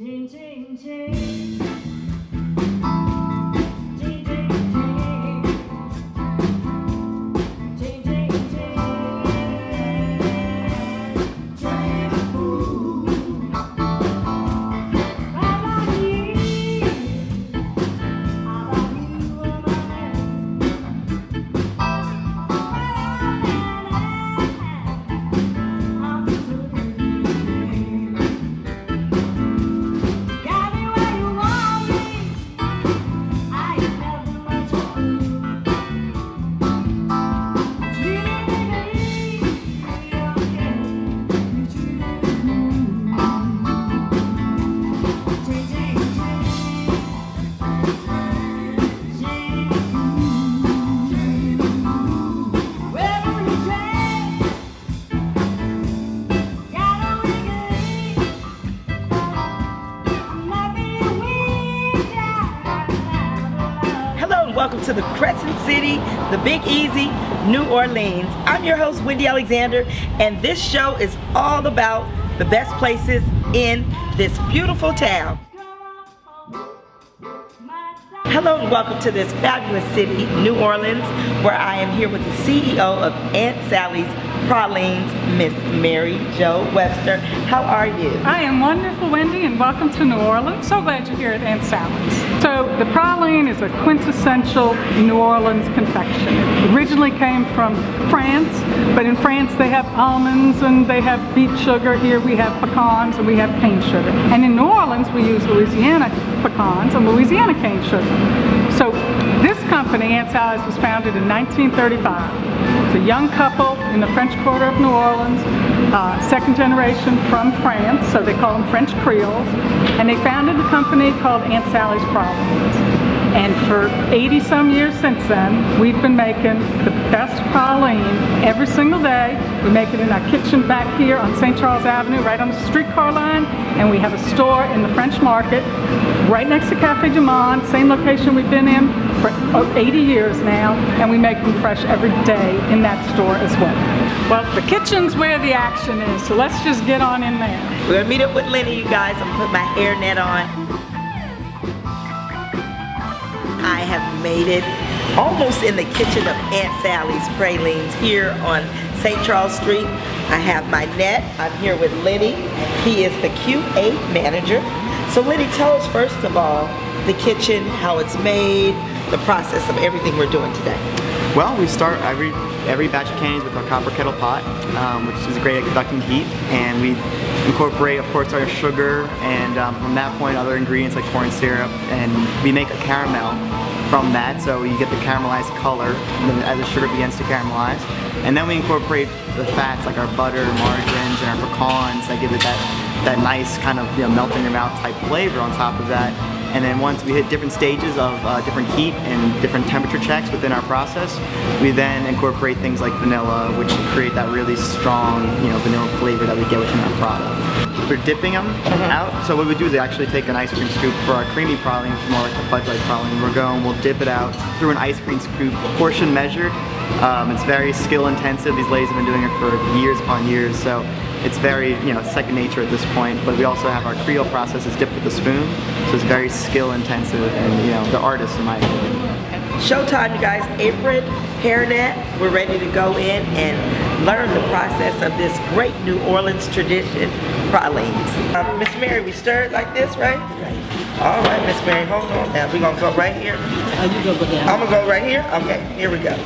Ching, ching, ching. Ching, ching, ching. Ching, ching, ching. Ching, ooh. I love you. I love you, my man. I'm so got me where you want me. I ain't never much for you. Treated me, okay. You treated me. Ching, ching, ching. Wherever you drink, got a wiggly. Hello and welcome to the Crescent City, the Big Easy, New Orleans. I'm your host, Wendy Alexander, and this show is all about the best places in this beautiful town. Hello and welcome to this fabulous city, New Orleans, where I am here with the CEO of Aunt Sally's Pralines, Miss Mary Jo Webster. How are you? I am wonderful, Wendy, and welcome to New Orleans. So glad you're here at Aunt Sally's. So the praline is a quintessential New Orleans confection. It originally came from France, but in France they have almonds and they have beet sugar. Here we have pecans and we have cane sugar. And in New Orleans we use Louisiana pecans and Louisiana cane sugar. So this company, Aunt Sally's, was founded in 1935. It's a young couple in the French Quarter of New Orleans, second generation from France, so they call them French Creoles, and they founded a company called Aunt Sally's Pralines. And for 80 some years since then, we've been making the best praline every single day. We make it in our kitchen back here on St. Charles Avenue, right on the streetcar line, and we have a store in the French Market, right next to Cafe Du Monde, same location we've been in for 80 years now, and we make them fresh every day in that store as well. Well, the kitchen's where the action is, so let's just get on in there. We're gonna meet up with Lenny, you guys. I'm gonna put my hairnet on. I have made it almost in the kitchen of Aunt Sally's Pralines here on St. Charles Street. I have my net. I'm here with Lenny. He is the QA manager. So Lenny, tell us first of all, the kitchen, how it's made, the process of everything we're doing today. Well, we start every batch of candies with our copper kettle pot, which is great at conducting heat, and we incorporate, of course, our sugar, and from that point, other ingredients like corn syrup, and we make a caramel from that, so you get the caramelized color as the sugar begins to caramelize. And then we incorporate the fats like our butter, margarines, and our pecans that give it that nice kind of melt in your mouth type flavor on top of that. And then once we hit different stages of different heat and different temperature checks within our process, we then incorporate things like vanilla, which create that really strong, vanilla flavor that we get within our product. We're dipping them out. So what we do is actually take an ice cream scoop for our creamy praline, which is more like the fudge-like praline. We'll dip it out through an ice cream scoop, portion measured. It's very skill intensive. These ladies have been doing it for years upon years. So it's very, second nature at this point, but we also have our Creole process is dipped with a spoon, so it's very skill intensive and, the artist in my opinion. Showtime, you guys. Apron, hairnet. We're ready to go in and learn the process of this great New Orleans tradition, pralines. Miss Mary, we stir it like this, right? All right, Miss Mary, hold on now. We're gonna go right here. Oh, you go down. I'm gonna go right here? Okay, here we go.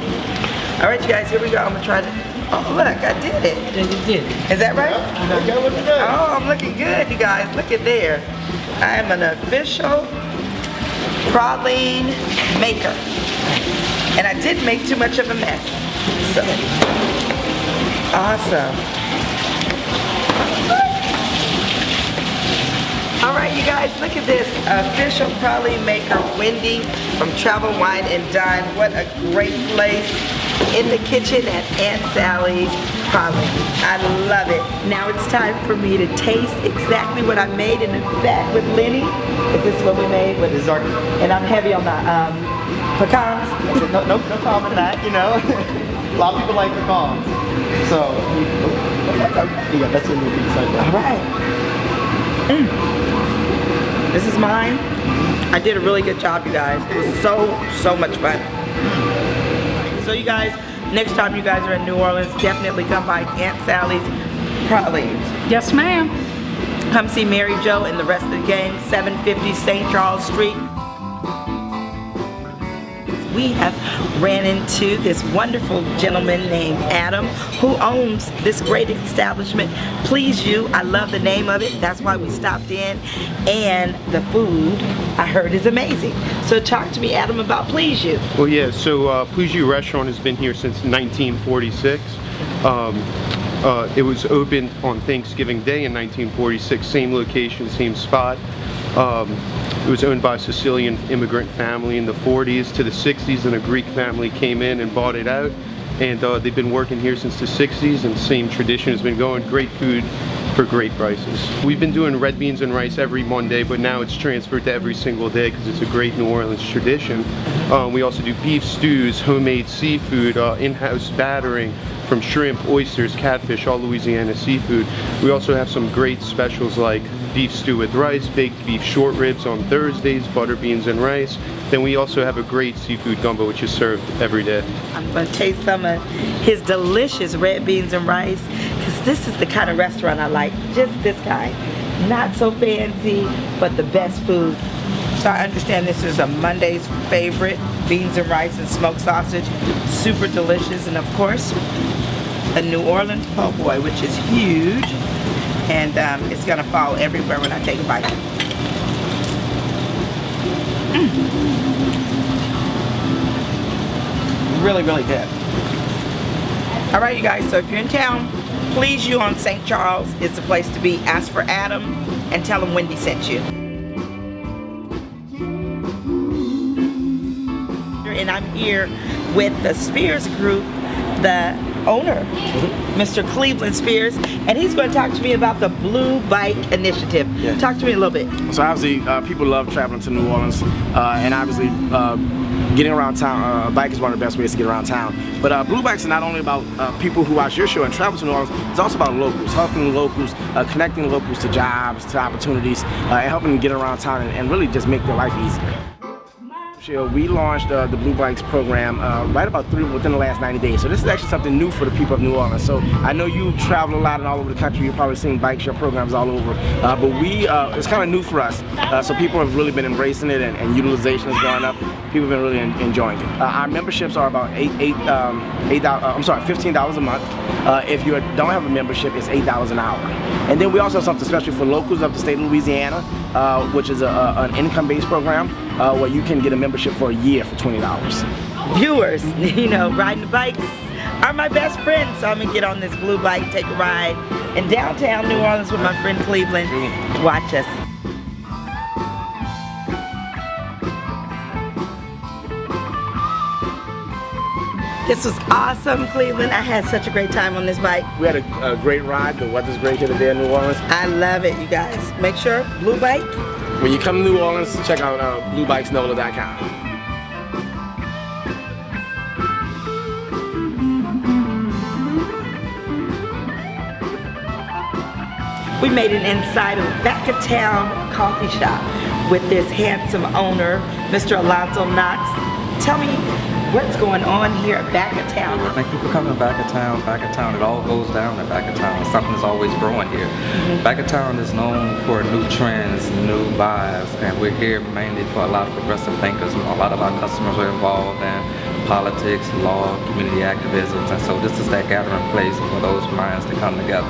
All right, you guys, here we go. I'm gonna try to, oh look, I did it. Yeah, you did. Is that right? Oh, I'm looking good, you guys. Look at there. I am an official praline maker. And I didn't make too much of a mess. So, awesome. All right, you guys, look at this. Official praline maker, Wendy from Travel Wine and Dine. What a great place in the kitchen at Aunt Sally's Praline. I love it. Now it's time for me to taste exactly what I made in the back with Lenny. Is this what we made? What is our, and I'm heavy on the pecans. No problem with that, A lot of people like pecans. So, that's in the piece right there. All right. This is mine. I did a really good job, you guys. It was so much fun. So you guys, next time you guys are in New Orleans, definitely come by Aunt Sally's Pralines. Yes, ma'am. Come see Mary Jo and the rest of the gang, 750 St. Charles Street. We have ran into this wonderful gentleman named Adam who owns this great establishment, Please You. I love the name of it. That's why we stopped in. And the food, I heard, is amazing. So talk to me, Adam, about Please You. Well, yeah, so Please You restaurant has been here since 1946. It was opened on Thanksgiving Day in 1946, same location, same spot. It was owned by a Sicilian immigrant family in the 40s to the 60s, and a Greek family came in and bought it out. And they've been working here since the 60s, and the same tradition has been going. Great food for great prices. We've been doing red beans and rice every Monday, but now it's transferred to every single day because it's a great New Orleans tradition. We also do beef stews, homemade seafood, in-house battering from shrimp, oysters, catfish, all Louisiana seafood. We also have some great specials like beef stew with rice, baked beef short ribs on Thursdays, butter beans and rice. Then we also have a great seafood gumbo which is served every day. I'm going to taste some of his delicious red beans and rice, because this is the kind of restaurant I like, just this kind. Not so fancy, but the best food. So I understand this is a Monday's favorite, beans and rice and smoked sausage, super delicious, and of course, a New Orleans po' boy, which is huge, and it's gonna fall everywhere when I take a bite. Really, really good. All right, you guys, so if you're in town, Please You on St. Charles is the place to be. Ask for Adam and tell him Wendy sent you. And I'm here with the Spears Group, the owner, Mr. Cleveland Spears, and he's going to talk to me about the Blue Bike Initiative. Yeah. Talk to me a little bit. So obviously, people love traveling to New Orleans, and obviously, getting around town. A bike is one of the best ways to get around town. But Blue Bikes are not only about people who watch your show and travel to New Orleans. It's also about locals, helping locals, connecting locals to jobs, to opportunities, and helping them get around town and really just make their life easier. We launched the Blue Bikes program right about within the last 90 days. So this is actually something new for the people of New Orleans. So I know you travel a lot and all over the country. You've probably seen bike share programs all over. But it's kind of new for us. So people have really been embracing it, and utilization has gone up. People have been really enjoying it. Our memberships are about $15 a month. If you don't have a membership, it's $8 an hour. And then we also have something special for locals of the state of Louisiana, which is an income-based program where you can get a membership for a year for $20. Viewers, you know, riding the bikes are my best friends, so I'm gonna get on this Blue Bike, take a ride in downtown New Orleans with my friend Cleveland. Watch us. This was awesome, Cleveland. I had such a great time on this bike. We had a great ride. The weather's great here today in New Orleans. I love it, you guys. Make sure, Blue Bike. When you come to New Orleans, check out bluebikesnola.com. We made it inside of Back of Town coffee shop with this handsome owner, Mr. Alonzo Knox. Tell me what's going on here at Back of Town. Thank you for coming to Back of Town. Back of Town, it all goes down at Back of Town. Something is always growing here. Back of Town is known for new trends, new vibes, and we're here mainly for a lot of progressive thinkers. A lot of our customers are involved in politics, law, community activism, and so this is that gathering place for those minds to come together.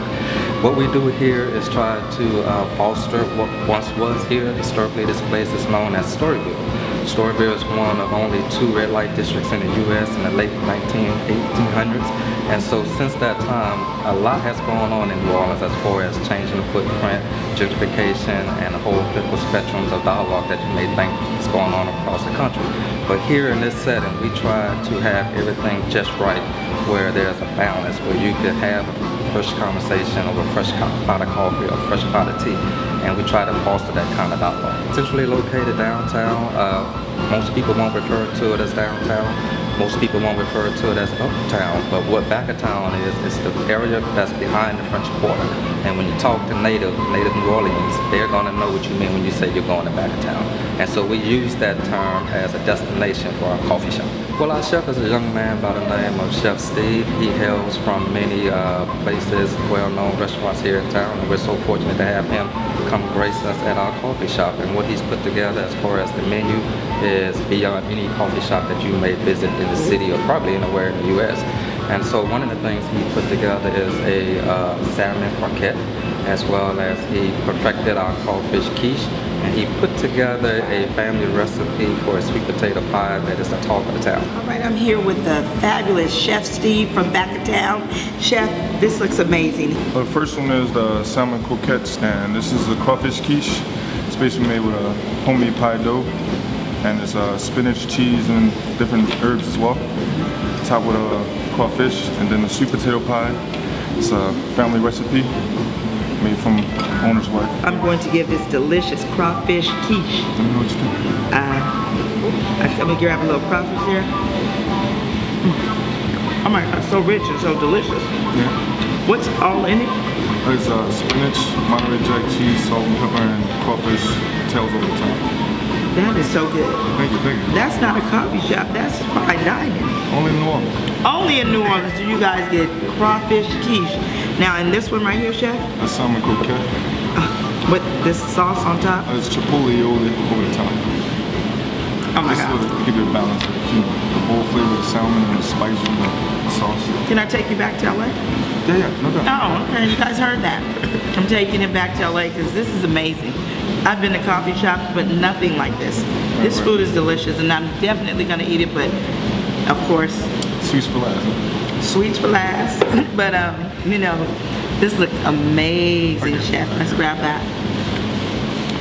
What we do here is try to foster what once was here. Historically, this place is known as Storyville. Storyville is one of only 2 red light districts in the U.S. in the late 1800s. And so since that time, a lot has gone on in New Orleans as far as changing the footprint, gentrification, and the whole political spectrums of dialogue that you may think is going on across the country. But here in this setting, we try to have everything just right, where there's a balance, where you could have a fresh conversation over a fresh pot of coffee or a fresh pot of tea. And we try to foster that kind of dialogue. Centrally located downtown, Most people won't refer to it as downtown. Most people won't refer to it as uptown. But what back of town is the area that's behind the French Quarter. And when you talk to native New Orleans, they're gonna know what you mean when you say you're going to back of town. And so we use that term as a destination for our coffee shop. Well, our chef is a young man by the name of Chef Steve. He hails from many places, well-known restaurants here in town, and we're so fortunate to have him come grace us at our coffee shop. And what he's put together as far as the menu is beyond any coffee shop that you may visit in the city or probably anywhere in the U.S. And so one of the things he put together is a salmon croquette, as well as he perfected our crawfish quiche, and he put together a family recipe for a sweet potato pie that is the talk of the town. All right, I'm here with the fabulous Chef Steve from back of town. Chef, this looks amazing. The first one is the salmon croquette stand. This is the crawfish quiche. It's basically made with a homemade pie dough, and it's spinach, cheese, and different herbs as well. Topped with a crawfish, and then the sweet potato pie. It's a family recipe made from the owner's wife. I'm going to give this delicious crawfish quiche. Let me know what you think. I'm gonna grab a little crawfish here. Oh my God, so rich and so delicious. Yeah. What's all in it? It's spinach, Monterey Jack cheese, salt and pepper, and crawfish tails over the top. That is so good. Thank you, thank you. That's not a coffee shop, that's fine dining. Only in New Orleans. Only in New Orleans do you guys get crawfish quiche. Now in this one right here, Chef, A salmon croquette. with this sauce on top. It's chipotle aioli over the top. Oh my Just God. to give it a balance, the bold flavor of the salmon and the spice from the sauce. Can I take you back to LA? Yeah, no doubt. Oh, okay, you guys heard that. I'm taking it back to LA because this is amazing. I've been to coffee shops, but nothing like this. This food is delicious and I'm definitely gonna eat it, but of course, Sweets for last. Huh? sweets for last. But you know, this looks amazing, Chef. Let's grab that.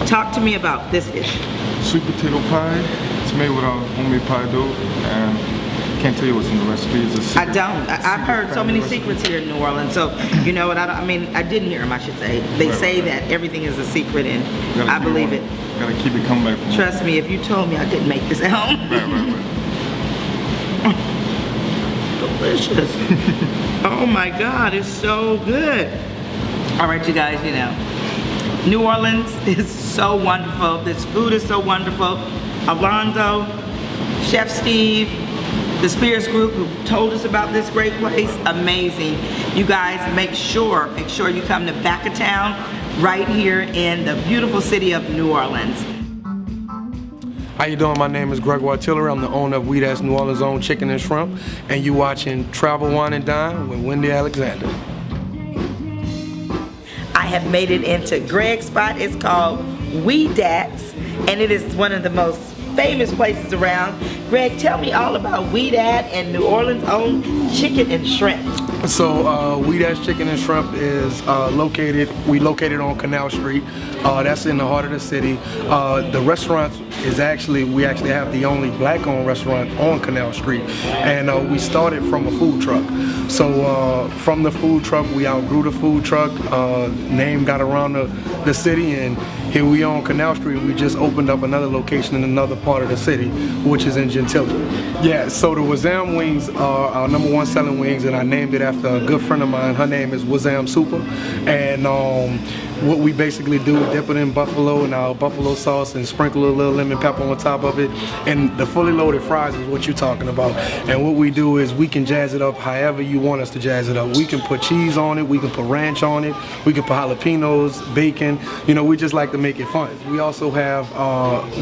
Talk to me about this dish. Sweet potato pie. It's made with homemade pie dough, and can't tell you what's in the recipe. It's a secret. I don't. I've heard so many secrets here in New Orleans. So you know what? I mean, I didn't hear them. I should say. They say that everything is a secret, and I believe it. Gotta keep it coming back from Trust me. If you told me I didn't make this at home. Delicious. Oh my God, it's so good. All right, you guys. You know, New Orleans is so wonderful. This food is so wonderful. Alonzo, Chef Steve, the Spears Group who told us about this great place, amazing. You guys make sure you come to back of town right here in the beautiful city of New Orleans. How you doing? My name is Gregoire Tillery. I'm the owner of Weed Ass New Orleans Own Chicken and Shrimp, and you watching Travel, Wine, and Dine with Wendy Alexander. I have made it into Greg's spot. It's called Weedat's, and it is one of the most famous places around. Greg, tell me all about Weedat and New Orleans' own chicken and shrimp. So Weed Ass Chicken and Shrimp is located on Canal Street. That's in the heart of the city. The restaurant is we actually have the only black-owned restaurant on Canal Street, and we started from a food truck. So from the food truck, we outgrew the food truck. Name got around the city, and here we are on Canal Street. We just opened up another location in another part of the city, which is in Gentilly. Yeah, so the Wazam wings are our #1 selling wings, and I named it after a good friend of mine. Her name is Wazam Super, and what we basically do, dip it in buffalo and our buffalo sauce and sprinkle a little lemon pepper on top of it, and the fully loaded fries is what you're talking about. And what we do is we can jazz it up however you want us to jazz it up. We can put cheese on it, we can put ranch on it, we can put jalapenos, bacon, you know, we just like to make it fun. We also have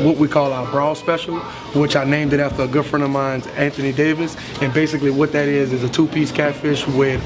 what we call our brawl special, which I named it after a good friend of mine, Anthony Davis, and basically what that is a 2-piece catfish with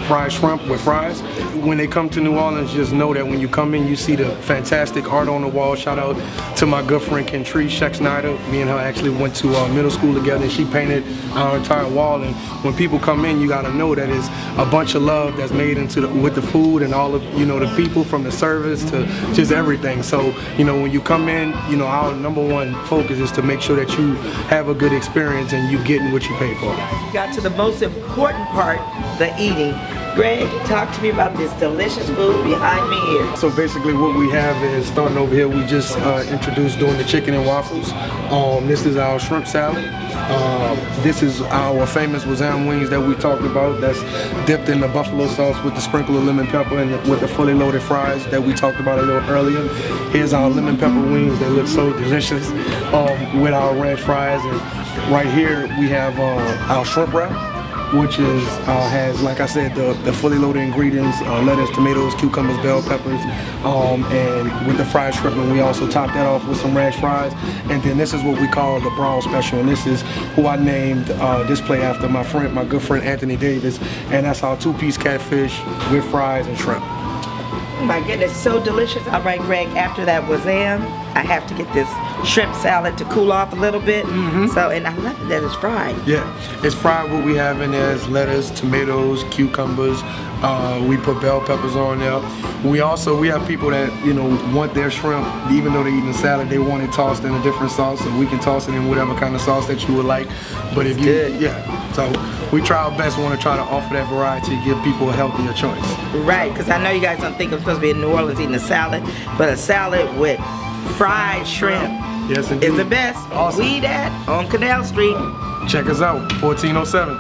fried shrimp with fries. When they come to New Orleans, just know that when you come in, you see the fantastic art on the wall. Shout out to my good friend Kentree Sheck Snyder. Me and her actually went to middle school together, and she painted our entire wall. And when people come in, you gotta know that it's a bunch of love that's made with the food and all of the people, from the service to just everything. So when you come in, our #1 focus is to make sure that you have a good experience and you getting what you pay for. You got to the most important part, the eating. Greg, talk to me about this delicious food behind me here. So basically what we have is, starting over here, we just introduced doing the chicken and waffles. This is our shrimp salad. This is our famous Wazam wings that we talked about, that's dipped in the buffalo sauce with the sprinkle of lemon pepper and with the fully loaded fries that we talked about a little earlier. Here's our lemon pepper wings that look so delicious with our ranch fries. And right here we have our shrimp wrap, which is has, like I said, the fully loaded ingredients, lettuce, tomatoes, cucumbers, bell peppers, and with the fried shrimp. And we also top that off with some ranch fries. And then this is what we call the Brawl Special, and this is who I named this plate after, my good friend Anthony Davis. And that's our two-piece catfish with fries and shrimp. Oh my goodness, so delicious. All right, Greg, after that Wazam, I have to get this shrimp salad to cool off a little bit. So, and I love it that it's fried. Yeah, it's fried. What we have in there is lettuce, tomatoes, cucumbers. We put bell peppers on there. We have people that, you know, want their shrimp, even though they're eating a salad, they want it tossed in a different sauce, and we can toss it in whatever kind of sauce that you would like. But if you, so we try our best. We want to try to offer that variety, give people a healthier choice. Right, because I know you guys don't think I'm supposed to be in New Orleans eating a salad, but a salad with fried shrimp Yes, indeed. is the best. Awesome. We eat that on Canal Street. Check us out, 1407.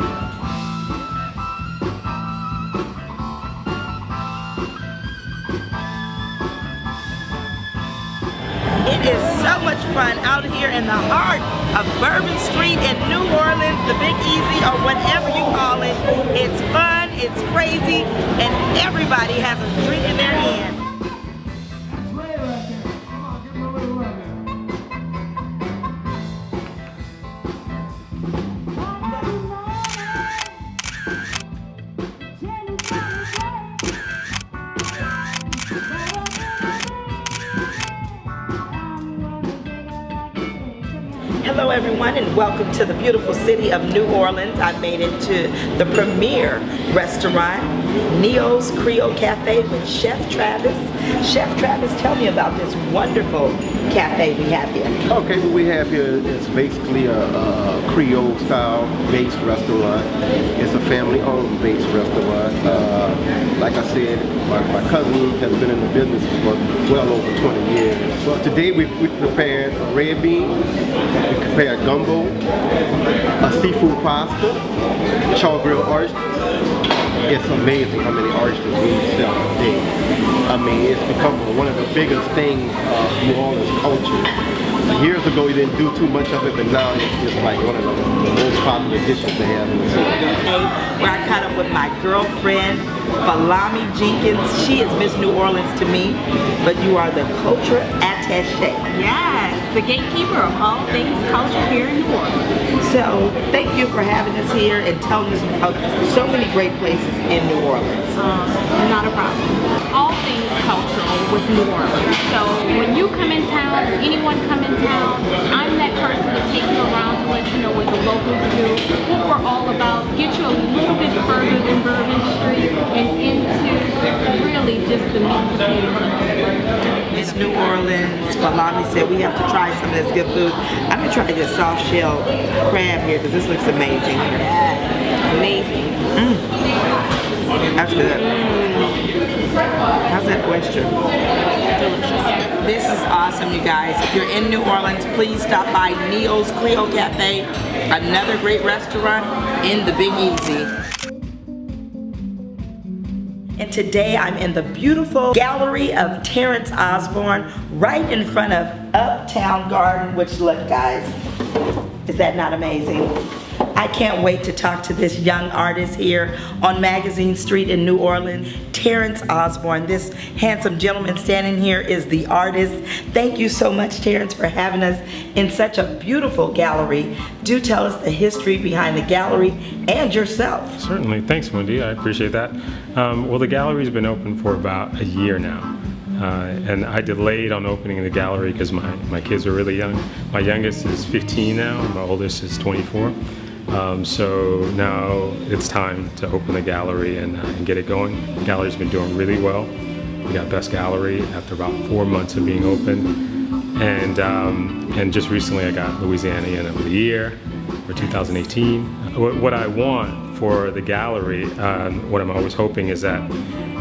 It is so much fun out here in the heart of Bourbon Street in New Orleans, the Big Easy, or whatever you call it. It's fun, it's crazy, and everybody has a drink in their hand. Hello everyone, and welcome to the beautiful city of New Orleans. I made it to the premier restaurant, Neo's Creole Cafe with Chef Travis. Chef Travis, tell me about this wonderful cafe we have here. Okay, what we have here is basically a Creole style based restaurant. It's a family owned based restaurant. Like I said, my cousin has been in the business for well over 20 years. Well, today we prepared a red bean, we prepared gumbo, a seafood pasta, char grilled oysters. It's amazing how many oysters we sell a day. I mean, it's become one of the biggest things of New Orleans culture. Years ago, we didn't do too much of it, but now it's just like one of the most popular dishes to have in the city. Where I caught up with my girlfriend, Falami Jenkins. She is Miss New Orleans to me, but you are the culture attaché. Yes, the gatekeeper of all things culture here in New Orleans. So, thank you for having us here and telling us about so many great places in New Orleans. Not a problem. All things cultural with New Orleans. So when you come in town, anyone come in town, I'm that person to take you around to let you know what the locals do, what we're all about, get you a little bit further than Bourbon Street and into really just the meat and potatoes. Miss New Orleans, Falami said we have to try some of this good food. I'm gonna try this soft shell crab here because this looks amazing. Amazing. That's good. How's that oyster? Delicious. This is awesome, you guys. If you're in New Orleans, please stop by Neo's Creole Cafe, another great restaurant in the Big Easy. And today I'm in the beautiful gallery of Terrence Osborne, right in front of Uptown Garden, which, look guys, is that not amazing? I can't wait to talk to this young artist here on Magazine Street in New Orleans, Terrence Osborne. This handsome gentleman standing here is the artist. Thank you so much, Terrence, for having us in such a beautiful gallery. Do tell us the history behind the gallery and yourself. Certainly, thanks Wendy, I appreciate that. Well, the gallery's been open for about a year now. And I delayed on opening the gallery because my kids are really young. My youngest is 15 now, my oldest is 24. So now it's time to open the gallery and get it going. The gallery's been doing really well. We got Best Gallery after about 4 months of being open. And just recently I got Louisianian of the Year for 2018. What I want for the gallery, what I'm always hoping is that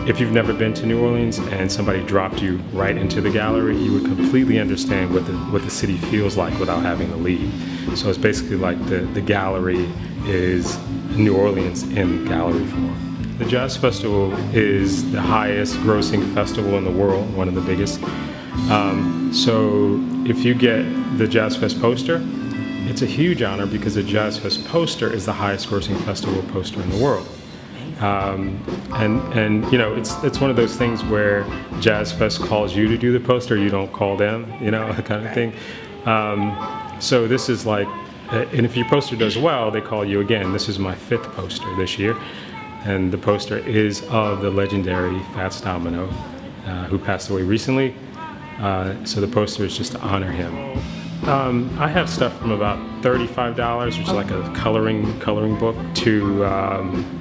if you've never been to New Orleans and somebody dropped you right into the gallery, you would completely understand what the city feels like without having to leave. So it's basically like the gallery is New Orleans in gallery form. The Jazz Festival is the highest grossing festival in the world, one of the biggest. So if you get the Jazz Fest poster, it's a huge honor because the Jazz Fest poster is the highest grossing festival poster in the world. And you know, it's one of those things where Jazz Fest calls you to do the poster, you don't call them, you know, kind of thing. So this is like, and if your poster does well, they call you again. This is my 5th poster this year. And the poster is of the legendary Fats Domino, who passed away recently. So the poster is just to honor him. I have stuff from about $35, which is like a coloring book, to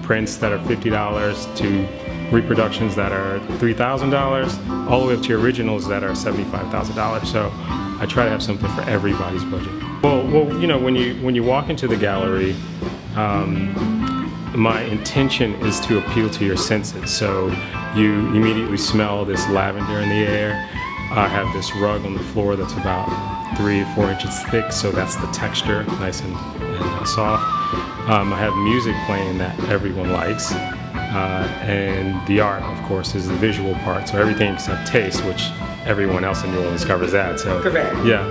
prints that are $50, to reproductions that are $3,000, all the way up to originals that are $75,000. So I try to have something for everybody's budget. Well, you know, when you walk into the gallery, my intention is to appeal to your senses. So you immediately smell this lavender in the air. I have this rug on the floor that's about 3 or 4 inches thick, so that's the texture, nice and soft. I have music playing that everyone likes, and the art, of course, is the visual part. So everything except taste, which everyone else in New Orleans covers that. So correct. Yeah,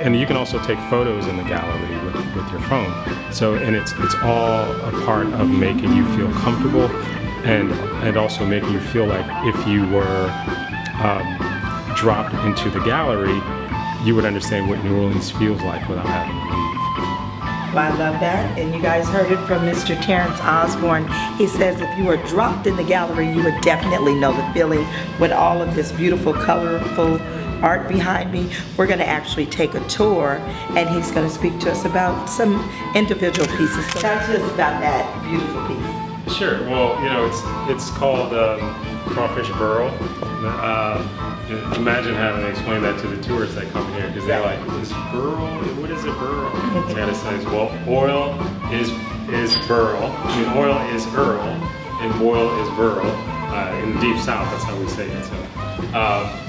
and you can also take photos in the gallery with your phone. So and it's all a part of making you feel comfortable, and also making you feel like if you were dropped into the gallery, you would understand what New Orleans feels like without having to leave. Well, I love that. And you guys heard it from Mr. Terrence Osborne. He says if you were dropped in the gallery, you would definitely know the feeling with all of this beautiful, colorful art behind me. We're going to actually take a tour, and he's going to speak to us about some individual pieces. So talk to us about that beautiful piece. Sure. Well, you know, it's called Crawfish Burl. Imagine having to explain that to the tourists that come here, because they're like, "Is burl? What is a burl?" So I gotta say, well, oil is burl. I mean, oil is Earl, and boil is burl. In the deep south, that's how we say it. So,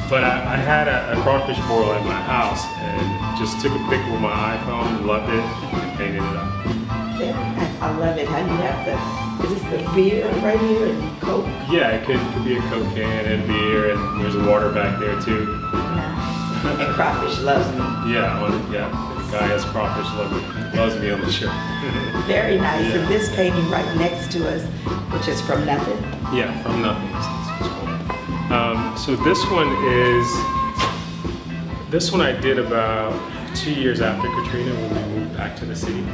but I had a crawfish boil at my house, and just took a picture with my iPhone, loved it, and painted it up. Yeah, I love it. How you have is this the beer right here and Coke? Yeah, it could be a Coke can and beer, and there's water back there too. Nice. And crawfish loves me. Yeah, the guy has crawfish loves me on the shirt. Very nice. Yeah. And this painting right next to us, which is From Nothing. Yeah, From Nothing. So this one I did about 2 years after Katrina, when we moved back to the city.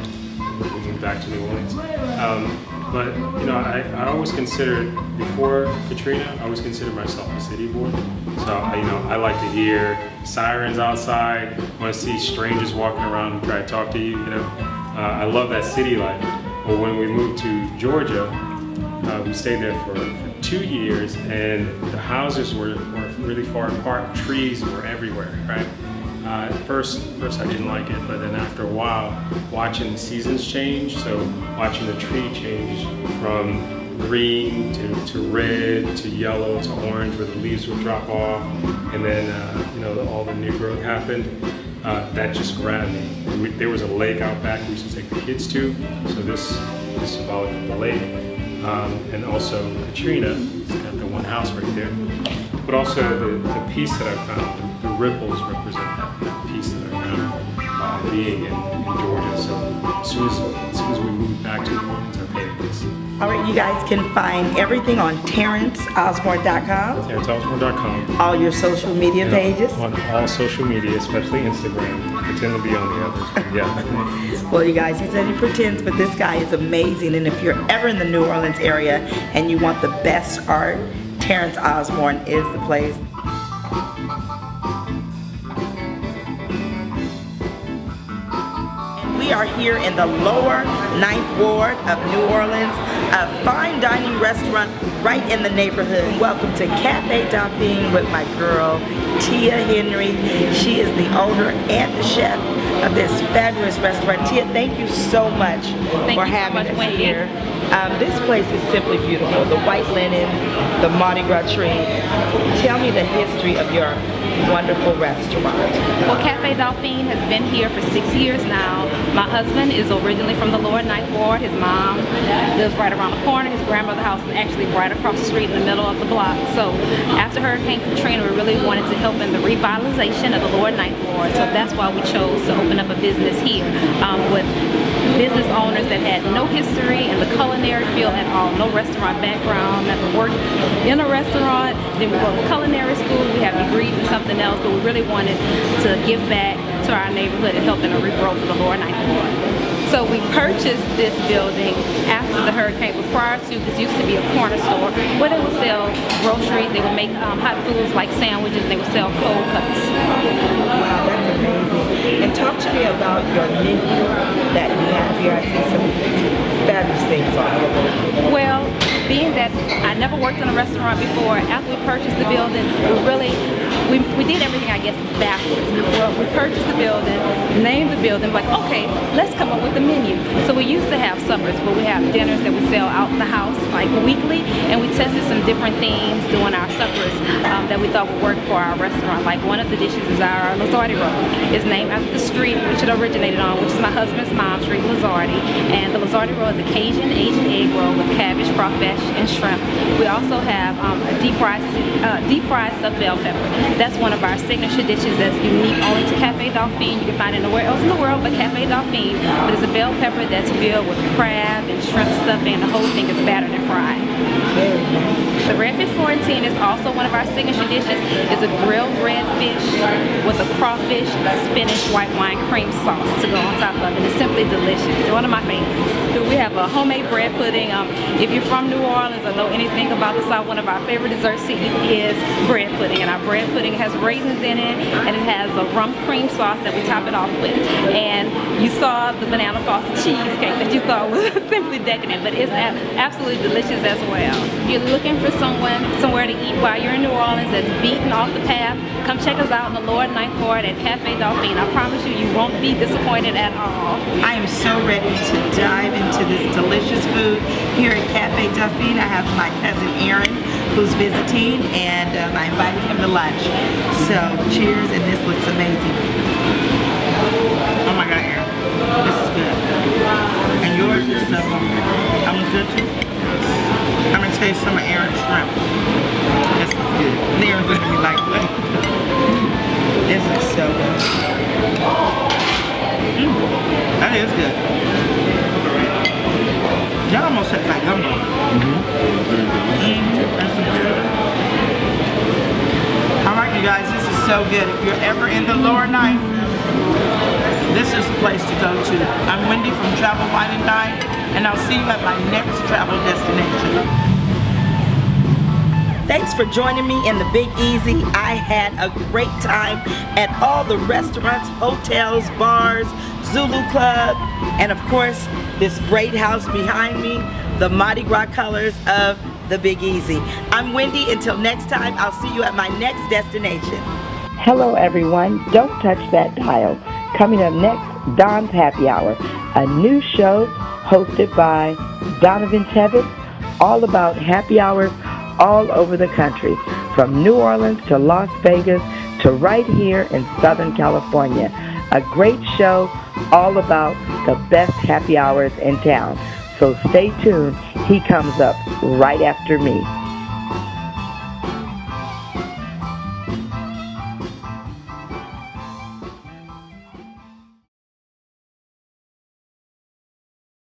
We moved back to New Orleans. But you know, I always considered, before Katrina, I always considered myself a city boy. So I like to hear sirens outside, want to see strangers walking around and try to talk to you. You know, I love that city life. But when we moved to Georgia, we stayed there for 2 years, and the houses were really far apart. Trees were everywhere, right? At first I didn't like it, but then after a while, watching the seasons change, so watching the tree change from green to red to yellow to orange, where the leaves would drop off, and then all the new growth happened. That just grabbed me. There was a lake out back we used to take the kids to, so this is symbolic of the lake, and also Katrina. It's got the one house right there, but also the piece that I found. The ripples represent that piece that I found being in Georgia. So as soon as we moved back to New Orleans, I painted this. All right, you guys can find everything on TerrenceOsborne.com. TerrenceOsborne.com. All your social media pages. On all social media, especially Instagram. I pretend to be on the others, but yeah. Well, you guys, he said he pretends, but this guy is amazing. And if you're ever in the New Orleans area and you want the best art, Terrence Osborne is the place. we are here in the lower 9th Ward of New Orleans, a fine dining restaurant right in the neighborhood. Welcome to Cafe Dauphine with my girl, Tia Henry. She is the owner and the chef of this fabulous restaurant. Tia, thank you so much for having us here. This place is simply beautiful. The white linen, the Mardi Gras tree. Tell me the history of your wonderful restaurant. Well, Cafe Dauphine has been here for 6 years now. My husband is originally from the lower 9th Ward. His mom lives right around the corner. His grandmother's house is actually right across the street in the middle of the block. So after Hurricane Katrina, we really wanted to help in the revitalization of the lower 9th Ward. So that's why we chose to open up a business here with business owners that had no history in the culinary field at all, no restaurant background, never worked in a restaurant, didn't go to culinary school, we have degrees in something else, but we really wanted to give back to our neighborhood and help in the regrowth of the lower 9th Ward. So we purchased this building after the hurricane, but prior to, this used to be a corner store where they would sell groceries, they would make hot foods like sandwiches, they would sell cold cuts. Wow, that's amazing. And talk to me about your menu that you have here. I see some fabulous things on it. Well, being that I never worked in a restaurant before, after we purchased the building, we did everything, I guess, backwards. Well, we purchased the building, named the building, like, okay, let's come up with a menu. So we used to have suppers where we have dinners that we sell out in the house, like weekly, and we tested some different themes doing our suppers that we thought would work for our restaurant. Like one of the dishes is our Lazardi roll. It's named after the street which it originated on, which is my husband's mom's street, Lazardi. And the Lazardi roll is a Cajun Asian egg roll with cabbage, crawfish, and shrimp. We also have a deep fried stuffed bell pepper. That's one of our signature dishes that's unique only to Cafe Dauphine. You can find it nowhere else in the world but Cafe Dauphine. But it's a bell pepper that's filled with crab and shrimp stuffing, and the whole thing is battered and fried. The redfish Florentine is also one of our signature dishes. It's a grilled redfish with a crawfish, spinach, white wine cream sauce to go on top of it. It's simply delicious. It's one of my favorites. We have a homemade bread pudding. If you're from New Orleans or know anything about the South, one of our favorite desserts to eat is bread pudding. And our bread pudding has raisins in it, and it has a rum cream sauce that we top it off with. And you saw the banana frosted cheesecake that you thought was simply decadent, but it's absolutely delicious as well. If you're looking for somewhere to eat while you're in New Orleans that's beaten off the path, come check us out in the lower 9th Ward at Cafe Dauphine. I promise you, you won't be disappointed at all. I am so ready to dive into this delicious food here at Cafe Dauphine. I have my cousin Aaron who's visiting, and I invited him to lunch. So cheers, and this looks amazing. Oh my God, Aaron, this is good. And yours is I'm good too. I'm gonna taste some of Aaron's shrimp. This is good. And Aaron's looking at me like, what? This is so good. That is good. Y'all almost had my gumbo. All right, you guys, this is so good. If you're ever in the lower 9th, this is the place to go to. I'm Wendy from Travel, Wine, and Dine, and I'll see you at my next travel destination. Thanks for joining me in the Big Easy. I had a great time at all the restaurants, hotels, bars, Zulu Club, and of course, this great house behind me, the Mardi Gras colors of the Big Easy. I'm Wendy. Until next time, I'll see you at my next destination. Hello, everyone. Don't touch that dial. Coming up next, Don's Happy Hour, a new show hosted by Donovan Tevitt, all about happy hours all over the country, from New Orleans to Las Vegas to right here in Southern California. A great show all about the best happy hours in town. So stay tuned. He comes up right after me.